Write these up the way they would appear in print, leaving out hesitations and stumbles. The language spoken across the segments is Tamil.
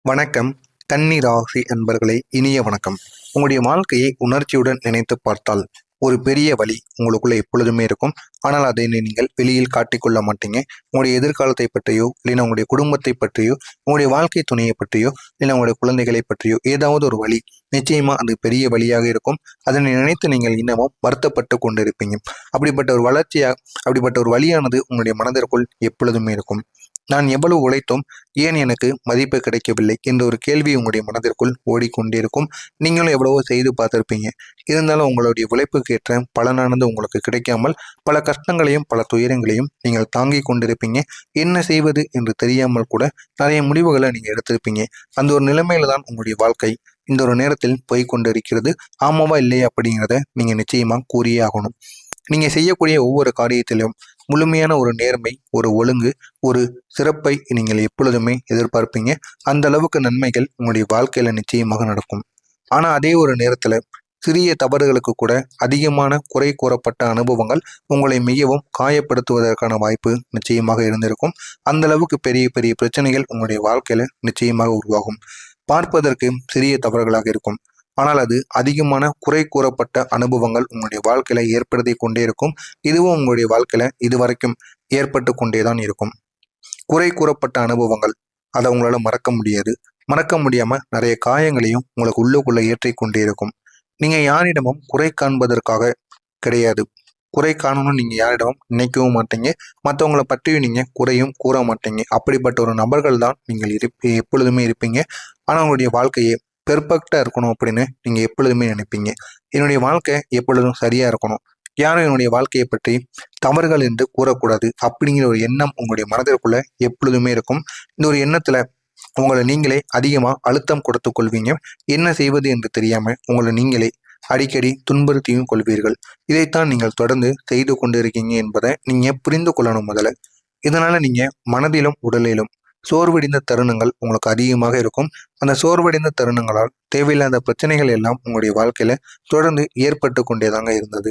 வணக்கம். கன்னி ராசி அன்பர்களே, இனிய வணக்கம். உங்களுடைய வாழ்க்கையை உணர்ச்சியுடன் நினைத்து பார்த்தால் ஒரு பெரிய வழி உங்களுக்குள்ள எப்பொழுதுமே இருக்கும். ஆனால் அதை நீங்கள் வெளியில் காட்டிக்கொள்ள மாட்டீங்க. உங்களுடைய எதிர்காலத்தை பற்றியோ இல்லைன்னா உங்களுடைய குடும்பத்தை பற்றியோ உங்களுடைய வாழ்க்கை துணையை பற்றியோ இல்லை உங்களுடைய குழந்தைகளை பற்றியோ ஏதாவது ஒரு வழி நிச்சயமா அது பெரிய வழியாக இருக்கும். அதனை நினைத்து நீங்கள் இன்னமும் வருத்தப்பட்டு கொண்டிருப்பீங்க. அப்படிப்பட்ட ஒரு வழியானது உங்களுடைய மனதிற்குள் எப்பொழுதுமே இருக்கும். நான் எவ்வளவு உழைத்தும் ஏன் எனக்கு மதிப்பு கிடைக்கவில்லை என்ற ஒரு கேள்வி உங்களுடைய மனதிற்குள் ஓடிக்கொண்டிருக்கும். நீங்களும் எவ்வளவோ செய்து பார்த்துருப்பீங்க. இருந்தாலும் உங்களுடைய உழைப்புக்கு ஏற்ற பலனானது உங்களுக்கு கிடைக்காமல் பல கஷ்டங்களையும் பல துயரங்களையும் நீங்கள் தாங்கி கொண்டிருப்பீங்க. என்ன செய்வது என்று தெரியாமல் கூட நிறைய முடிவுகளை நீங்கள் எடுத்திருப்பீங்க. அந்த ஒரு நிலைமையில தான் உங்களுடைய வாழ்க்கை இந்த ஒரு நேரத்தில் போய்கொண்டிருக்கிறது. ஆமாவா இல்லையா அப்படிங்கிறத நீங்கள் நிச்சயமாக கூறியே ஆகணும். நீங்கள் செய்யக்கூடிய ஒவ்வொரு காரியத்திலும் முழுமையான ஒரு நேர்மை, ஒரு ஒழுங்கு, ஒரு சிறப்பை நீங்கள் எப்பொழுதுமே எதிர்பார்ப்பீங்க. அந்த அளவுக்கு நன்மைகள் உங்களுடைய வாழ்க்கையில நிச்சயமாக நடக்கும். ஆனா அதே ஒரு நேரத்துல சிறிய தவறுகளுக்கு கூட அதிகமான குறை கூறப்பட்ட அனுபவங்கள் உங்களை மிகவும் காயப்படுத்துவதற்கான வாய்ப்பு நிச்சயமாக இருந்திருக்கும். அந்த அளவுக்கு பெரிய பெரிய பிரச்சனைகள் உங்களுடைய வாழ்க்கையில நிச்சயமாக உருவாகும். பார்ப்பதற்கு சிறிய தவறுகளாக இருக்கும், ஆனால் அது அதிகமான குறை கூறப்பட்ட அனுபவங்கள் உங்களுடைய வாழ்க்கையில ஏற்படுத்தி கொண்டே இருக்கும். இதுவும் உங்களுடைய வாழ்க்கையில இதுவரைக்கும் ஏற்பட்டு கொண்டேதான் இருக்கும். குறை கூறப்பட்ட அனுபவங்கள் அதை உங்களால மறக்க முடியாது. மறக்க முடியாம நிறைய காயங்களையும் உங்களுக்கு உள்ளுக்குள்ள ஏற்றி கொண்டே இருக்கும். நீங்க யாரிடமும் குறை காண்பதற்காக கிடையாது. குறை காணணும்னு நீங்க யாரிடமும் நினைக்கவும் மாட்டீங்க. மற்றவங்களை பற்றியும் நீங்க குறையும் கூற மாட்டீங்க. அப்படிப்பட்ட ஒரு நபர்கள் தான் நீங்கள் எப்பொழுதுமே இருப்பீங்க. ஆனா உங்களுடைய வாழ்க்கையை பெர்ஃபெக்டாக இருக்கணும் அப்படின்னு நீங்கள் எப்பொழுதுமே நினைப்பீங்க. என்னுடைய வாழ்க்கை எப்பொழுதும் சரியாக இருக்கணும், யாரும் என்னுடைய வாழ்க்கையை பற்றி தவறுகள் என்று கூறக்கூடாது அப்படிங்கிற ஒரு எண்ணம் உங்களுடைய மனதிற்குள்ள எப்பொழுதுமே இருக்கும். இந்த ஒரு எண்ணத்தில் உங்களை நீங்களே அதிகமாக அழுத்தம் கொடுத்து கொள்வீங்க. என்ன செய்வது என்று தெரியாமல் உங்களை நீங்களே அடிக்கடி துன்புறுத்தியும் கொள்வீர்கள். இதைத்தான் நீங்கள் தொடர்ந்து செய்து கொண்டு இருக்கீங்க என்பதை நீங்கள் புரிந்து கொள்ளணும் முதல்ல. இதனால் நீங்கள் மனதிலும் உடலிலும் சோர்வடைந்த தருணங்கள் உங்களுக்கு அதிகமாக இருக்கும். அந்த சோர்வடைந்த தருணங்களால் தேவையில்லாத பிரச்சனைகள் எல்லாம் உங்களுடைய வாழ்க்கையில தொடர்ந்து ஏற்பட்டு கொண்டேதாங்க இருந்தது.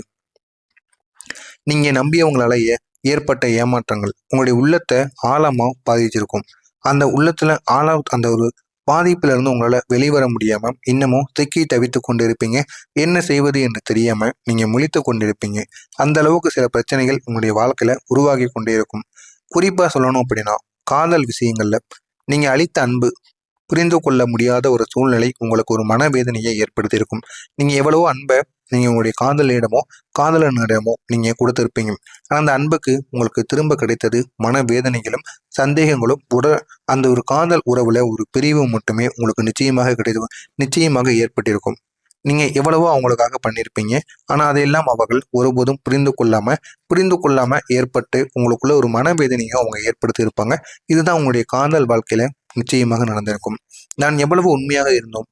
நீங்க நம்பியவங்களால ஏற்பட்ட ஏமாற்றங்கள் உங்களுடைய உள்ளத்தை ஆழமா பாதிச்சிருக்கும். அந்த உள்ளத்துல அந்த ஒரு பாதிப்புல இருந்து உங்களால வெளிவர முடியாம இன்னமும் திக்கி தவித்து கொண்டிருப்பீங்க. என்ன செய்வது என்று தெரியாம நீங்க முழித்து கொண்டிருப்பீங்க. அந்த அளவுக்கு சில பிரச்சனைகள் உங்களுடைய வாழ்க்கையில உருவாகி கொண்டே இருக்கும். குறிப்பா சொல்லணும் அப்படின்னா காதல் விஷயங்கள்ல நீங்க அளித்த அன்பு புரிந்து கொள்ள முடியாத ஒரு சூழ்நிலை உங்களுக்கு ஒரு மனவேதனையை ஏற்படுத்தியிருக்கும். நீங்க எவ்வளவோ அன்பை நீங்க உங்களுடைய காதலனிடமோ நீங்க கொடுத்திருப்பீங்க. ஆனால் அந்த அன்புக்கு உங்களுக்கு திரும்ப கிடைத்தது மனவேதனைகளும் சந்தேகங்களும். அந்த ஒரு காதல் உறவுல ஒரு பிரிவு மட்டுமே உங்களுக்கு நிச்சயமாக ஏற்பட்டிருக்கும். நீங்க எவ்வளவோ அவங்களுக்காக பண்ணியிருப்பீங்க. ஆனா அதையெல்லாம் அவர்கள் ஒருபோதும் புரிந்து கொள்ளாம ஏற்பட்டு உங்களுக்குள்ள ஒரு மனவேதனையும் அவங்க ஏற்படுத்தி இருப்பாங்க. இதுதான் உங்களுடைய காதல் வாழ்க்கையில நிச்சயமாக நடந்திருக்கும். நான் எவ்வளவு உண்மையாக இருந்தோம்,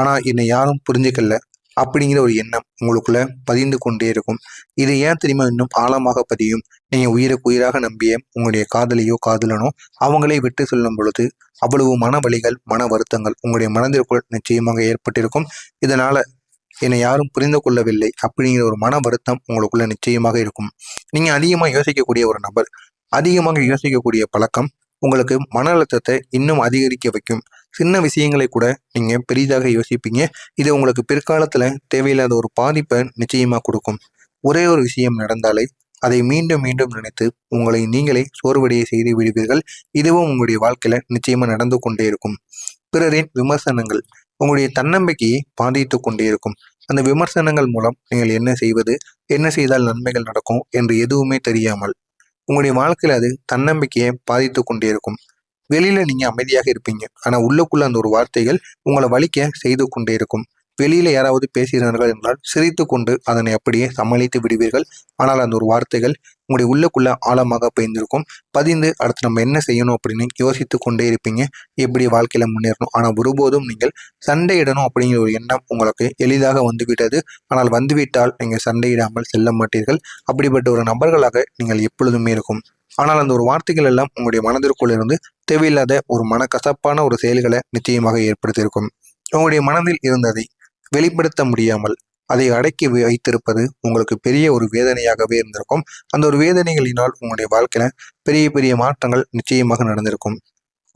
ஆனா என்னை யாரும் புரிஞ்சுக்கல அப்படிங்கிற ஒரு எண்ணம் உங்களுக்குள்ள பதிந்து கொண்டே இருக்கும். இது ஏன் தெரியுமா இன்னும் ஆழமாக பதியும்? நீங்க உயிருக்கு உயிராக நம்பிய உங்களுடைய காதலியோ காதலனோ அவங்களே விட்டு சொல்லும் பொழுது அவ்வளவு மன வலிகள், மன வருத்தங்கள் உங்களுடைய மனதிற்குள் நிச்சயமாக ஏற்பட்டிருக்கும். இதனால என்னை யாரும் புரிந்து கொள்ளவில்லை அப்படிங்கிற ஒரு மன வருத்தம் உங்களுக்குள்ள நிச்சயமாக இருக்கும். நீங்க அதிகமாக யோசிக்கக்கூடிய ஒரு நபர். அதிகமாக யோசிக்கக்கூடிய பழக்கம் உங்களுக்கு மன அழுத்தத்தை இன்னும் அதிகரிக்க வைக்கும். சின்ன விஷயங்களை கூட நீங்க பெரிதாக யோசிப்பீங்க. இது உங்களுக்கு பிற்காலத்துல தேவையில்லாத ஒரு பாதிப்பை நிச்சயமா கொடுக்கும். ஒரே ஒரு விஷயம் நடந்தாலே அதை மீண்டும் மீண்டும் நினைத்து உங்களை நீங்களே சோர்வடைய செய்து விடுவீர்கள். இதுவும் உங்களுடைய வாழ்க்கையில நிச்சயமா நடந்து கொண்டே இருக்கும். பிறரின் விமர்சனங்கள் உங்களுடைய தன்னம்பிக்கையை பாதித்து கொண்டே இருக்கும். அந்த விமர்சனங்கள் மூலம் நீங்கள் என்ன செய்வது, என்ன செய்தால் நன்மைகள் நடக்கும் என்று எதுவுமே தெரியாமல் உங்களுடைய வாழ்க்கையில அது தன்னம்பிக்கையை பாதித்து கொண்டே இருக்கும். வெளியில நீங்க அமைதியாக இருப்பீங்க, ஆனா உள்ளுக்குள்ள அந்த ஒரு வார்த்தைகள் உங்களை வலிக்க செய்து கொண்டே இருக்கும். வெளியில யாராவது பேசுகிறார்கள் என்றால் சிரித்து கொண்டு அதனை அப்படியே சமாளித்து விடுவீர்கள். ஆனால் அந்த ஒரு வார்த்தைகள் உங்களுடைய உள்ளுக்குள்ள ஆழமாக பதிந்து அடுத்து நம்ம என்ன செய்யணும் அப்படின்னு யோசித்து கொண்டே இருப்பீங்க. எப்படி வாழ்க்கையில முன்னேறணும். ஆனால் ஒருபோதும் நீங்கள் சண்டையிடணும் அப்படிங்கிற ஒரு எண்ணம் உங்களுக்கு எளிதாக வந்துவிட்டது. ஆனால் வந்துவிட்டால் நீங்கள் சண்டையிடாமல் செல்ல மாட்டீர்கள். அப்படிப்பட்ட ஒரு நபர்களாக நீங்கள் எப்பொழுதுமே இருக்கும். ஆனால் அந்த ஒரு வார்த்தைகள் எல்லாம் உங்களுடைய மனதிற்குள் இருந்து தேவையில்லாத ஒரு மனக்கசப்பான ஒரு செயல்களை நிச்சயமாக ஏற்படுத்தியிருக்கும். உங்களுடைய மனதில் இருந்ததை வெளிப்படுத்த முடியாமல் அதை அடக்கி வைத்திருப்பது உங்களுக்கு பெரிய ஒரு வேதனையாகவே இருந்திருக்கும். அந்த ஒரு வேதனைகளினால் உங்களுடைய வாழ்க்கையில பெரிய பெரிய மாற்றங்கள் நிச்சயமாக நடந்திருக்கும்.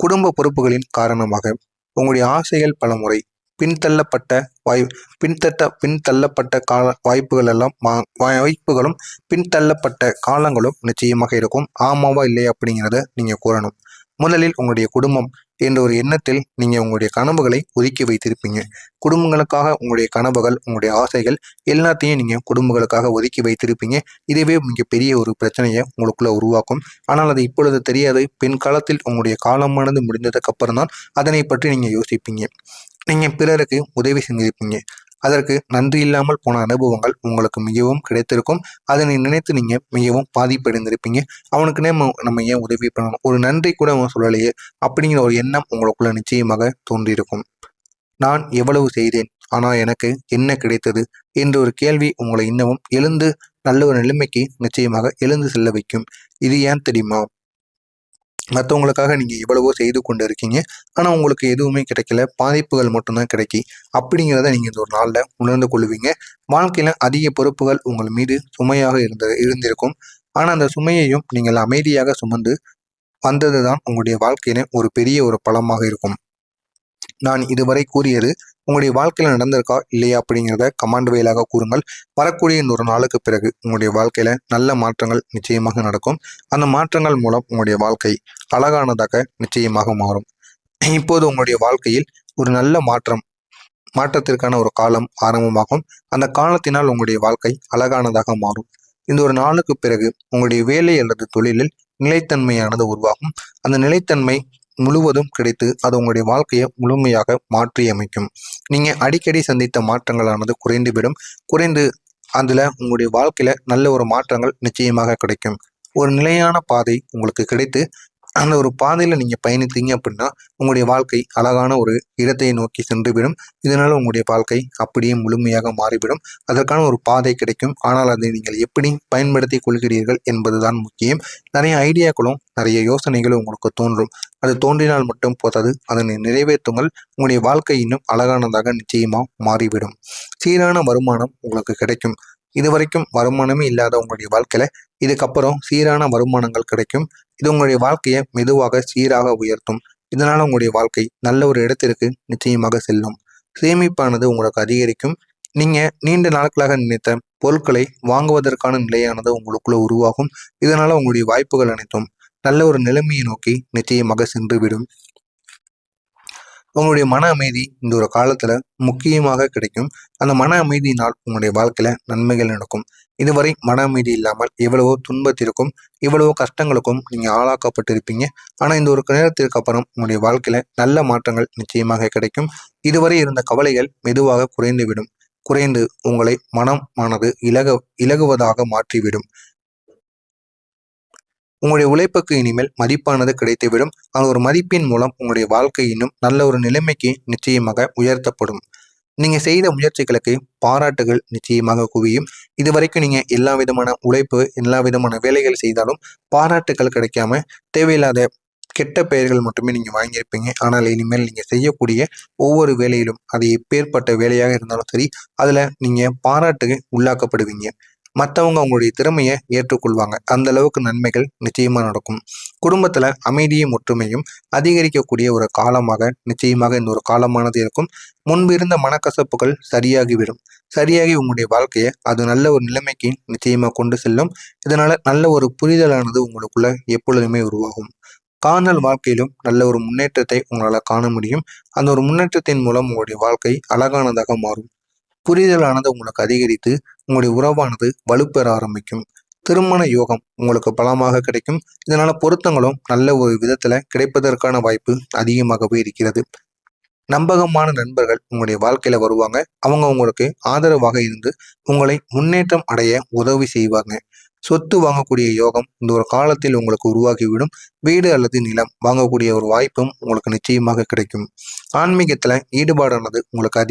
குடும்ப பொறுப்புகளின் காரணமாக உங்களுடைய ஆசைகள் பலமுறை பின்தள்ளப்பட்ட வாய் பின்தள்ளப்பட்ட கால வாய்ப்புகள் எல்லாம் வாய்ப்புகளும் பின்தள்ளப்பட்ட காலங்களும் நிச்சயமாக இருக்கும். ஆமாவா இல்லையா அப்படிங்கிறத நீங்க கூறணும். முதலில் உங்களுடைய குடும்பம் என்ற ஒரு எண்ணத்தில் நீங்க உங்களுடைய கனவுகளை ஒதுக்கி வைத்திருப்பீங்க. குடும்பங்களுக்காக உங்களுடைய கனவுகள், உங்களுடைய ஆசைகள் எல்லாத்தையும் நீங்க குடும்பங்களுக்காக ஒதுக்கி வைத்திருப்பீங்க. இதுவே மிகப்பெரிய ஒரு பிரச்சனையை உங்களுக்குள்ள உருவாக்கும். ஆனால் அது இப்பொழுது தெரியாது. பின்காலத்தில் உங்களுடைய காலமானது முடிந்ததுக்கு அப்புறம் தான் அதனை பற்றி நீங்க யோசிப்பீங்க. நீங்க பிறருக்கு உதவி செஞ்சிருப்பீங்க. அதற்கு நன்றி இல்லாமல் போன அனுபவங்கள் உங்களுக்கு மிகவும் கிடைத்திருக்கும். அதனை நினைத்து நீங்க மிகவும் பாதிப்படைந்திருப்பீங்க. அவனுக்கு நம்ம ஏன் உதவி பண்ணணும், ஒரு நன்றி கூட அவன் சொல்லலையே அப்படிங்கிற ஒரு எண்ணம் உங்களுக்குள்ள நிச்சயமாக தோன்றியிருக்கும். நான் எவ்வளவு செய்தேன், ஆனால் எனக்கு என்ன கிடைத்தது என்ற ஒரு கேள்வி உங்களை இன்னமும் எழுந்து நல்ல ஒரு நிலைமைக்கு நிச்சயமாக எழுந்து செல்ல வைக்கும். இது ஏன் தெரியுமா? மற்றவங்களுக்காக நீங்கள் எவ்வளவோ செய்து கொண்டு இருக்கீங்க. ஆனால் உங்களுக்கு எதுவுமே கிடைக்கல, பாதிப்புகள் மட்டும்தான் கிடைக்கி. அப்படிங்கிறத நீங்கள் இந்த ஒரு நாளில் உணர்ந்து கொள்வீங்க. வாழ்க்கையில் அதிக பொறுப்புகள் உங்கள் மீது சுமையாக இருந்திருக்கும். ஆனால் அந்த சுமையையும் நீங்கள் அமைதியாக சுமந்து வந்தது தான் உங்களுடைய வாழ்க்கையில ஒரு பெரிய ஒரு பலமாக இருக்கும். நான் இதுவரை கூறியது உங்களுடைய வாழ்க்கையில் நடந்திருக்கா இல்லையா அப்படிங்கிறத கமாண்ட் வயலாக கூறுங்கள். வரக்கூடிய இந்த ஒரு நாளுக்கு பிறகு உங்களுடைய வாழ்க்கையில நல்ல மாற்றங்கள் நிச்சயமாக நடக்கும். அந்த மாற்றங்கள் மூலம் உங்களுடைய வாழ்க்கை அழகானதாக நிச்சயமாக மாறும். இப்போது உங்களுடைய வாழ்க்கையில் ஒரு நல்ல மாற்றத்திற்கான ஒரு காலம் ஆரம்பமாகும். அந்த காலத்தினால் உங்களுடைய வாழ்க்கை அழகானதாக மாறும். இந்த ஒரு நாளுக்கு பிறகு உங்களுடைய வேலை அல்லது தொழிலில் நிலைத்தன்மையானது உருவாகும். அந்த நிலைத்தன்மை முழுவதும் கிடைத்து அது உங்களுடைய வாழ்க்கையை முழுமையாக மாற்றி அமைக்கும். நீங்க அடிக்கடி சந்தித்த மாற்றங்களானது குறைந்து அதுல உங்களுடைய வாழ்க்கையில நல்ல ஒரு மாற்றங்கள் நிச்சயமாக கிடைக்கும். ஒரு நிலையான பாதை உங்களுக்கு கிடைத்து அந்த ஒரு பாதையில நீங்க பயணித்தீங்க அப்படின்னா உங்களுடைய வாழ்க்கை அழகான ஒரு இடத்தை நோக்கி சென்றுவிடும். இதனால உங்களுடைய வாழ்க்கை அப்படியே முழுமையாக மாறிவிடும். அதற்கான ஒரு பாதை கிடைக்கும். ஆனால் அதை நீங்கள் எப்படி பயன்படுத்தி கொள்கிறீர்கள் என்பதுதான் முக்கியம். நிறைய ஐடியாக்களும் நிறைய யோசனைகளும் உங்களுக்கு தோன்றும். அது தோன்றினால் மட்டும் போதாது, அதனை நிறைவேற்றுங்கள். உங்களுடைய வாழ்க்கை இன்னும் அழகானதாக நிச்சயமா மாறிவிடும். சீரான வருமானம் உங்களுக்கு கிடைக்கும். இதுவரைக்கும் வருமானமே இல்லாத உங்களுடைய வாழ்க்கையில இதுக்கப்புறம் சீரான வருமானங்கள் கிடைக்கும். இது உங்களுடைய வாழ்க்கையை மெதுவாக சீராக உயர்த்தும். இதனால உங்களுடைய வாழ்க்கை நல்ல ஒரு இடத்திற்கு நிச்சயமாக செல்லும். சேமிப்பானது உங்களுக்கு அதிகரிக்கும். நீங்க நீண்ட நாட்களாக நினைத்த பொருட்களை வாங்குவதற்கான நிலையானது உங்களுக்குள்ள உருவாகும். இதனால உங்களுடைய வாய்ப்புகள் அனைத்தும் நல்ல ஒரு நிலைமையை நோக்கி நிச்சயமாக சென்றுவிடும். உங்களுடைய மன அமைதி இந்த ஒரு காலத்துல முக்கியமாக கிடைக்கும். அந்த மன அமைதியினால் உங்களுடைய வாழ்க்கையில நன்மைகள் நடக்கும். இதுவரை மன அமைதி இல்லாமல் எவ்வளவோ துன்பத்திற்கும் எவ்வளவோ கஷ்டங்களுக்கும் நீங்க ஆளாக்கப்பட்டிருப்பீங்க. ஆனா இந்த ஒரு நேரத்திற்கு அப்புறம் உங்களுடைய வாழ்க்கையில நல்ல மாற்றங்கள் நிச்சயமாக கிடைக்கும். இதுவரை இருந்த கவலைகள் மெதுவாக குறைந்து உங்களை மனமானது இலகுவதாக மாற்றிவிடும். உங்களுடைய உழைப்புக்கு இனிமேல் மதிப்பானது கிடைத்துவிடும். அந்த ஒரு மதிப்பின் மூலம் உங்களுடைய வாழ்க்கை இன்னும் நல்ல ஒரு நிலைமைக்கு நிச்சயமாக உயர்த்தப்படும். நீங்க செய்த முயற்சிகளுக்கு பாராட்டுகள் நிச்சயமாக குவியும். இதுவரைக்கும் நீங்க எல்லா விதமான உழைப்பு, எல்லா விதமான வேலைகள் செய்தாலும் பாராட்டுகள் கிடைக்காம தேவையில்லாத கெட்ட பெயர்கள் மட்டுமே நீங்க வாங்கியிருப்பீங்க. ஆனால் இனிமேல் நீங்க செய்யக்கூடிய ஒவ்வொரு வேலையிலும் அது எப்பேற்பட்ட வேலையாக இருந்தாலும் சரி, அதுல நீங்க பாராட்டுக்கு உள்ளாக்கப்படுவீங்க. மற்றவங்க அவங்களுடைய திறமையை ஏற்றுக்கொள்வாங்க. அந்த அளவுக்கு நன்மைகள் நிச்சயமா நடக்கும். குடும்பத்துல அமைதியும் ஒற்றுமையும் அதிகரிக்கக்கூடிய ஒரு காலமாக நிச்சயமாக இந்த ஒரு காலமானது இருக்கும். முன்பு இருந்த மனக்கசப்புகள் சரியாகி உங்களுடைய வாழ்க்கையை அது நல்ல ஒரு நிலைமைக்கு நிச்சயமா கொண்டு செல்லும். இதனால நல்ல ஒரு புரிதலானது உங்களுக்குள்ள எப்பொழுதுமே உருவாகும். காதல் வாழ்க்கையிலும் நல்ல ஒரு முன்னேற்றத்தை உங்களால் காண முடியும். அந்த ஒரு முன்னேற்றத்தின் மூலம் உங்களுடைய வாழ்க்கை அழகானதாக மாறும். புரிதலானது உங்களுக்கு அதிகரித்து உங்களுடைய உறவானது வலுப்பெற ஆரம்பிக்கும். திருமண யோகம் உங்களுக்கு பலமாக கிடைக்கும். இதனால பொருத்தங்களும் நல்ல ஒரு விதத்துல கிடைப்பதற்கான வாய்ப்பு அதிகமாகவே இருக்கிறது. நம்பகமான நண்பர்கள் உங்களுடைய வாழ்க்கையில வருவாங்க. அவங்க உங்களுக்கு ஆதரவாக இருந்து உங்களை முன்னேற்றம் அடைய உதவி செய்வாங்க. சொத்து வாங்கக்கூடிய யோகம் இந்த ஒரு காலத்தில் உங்களுக்கு உருவாகிவிடும். வீடு அல்லது நிலம் வாங்கக்கூடிய ஒரு வாய்ப்பும் உங்களுக்கு நிச்சயமாக கிடைக்கும். ஆன்மீகத்துல ஈடுபாடானது உங்களுக்கு அதிக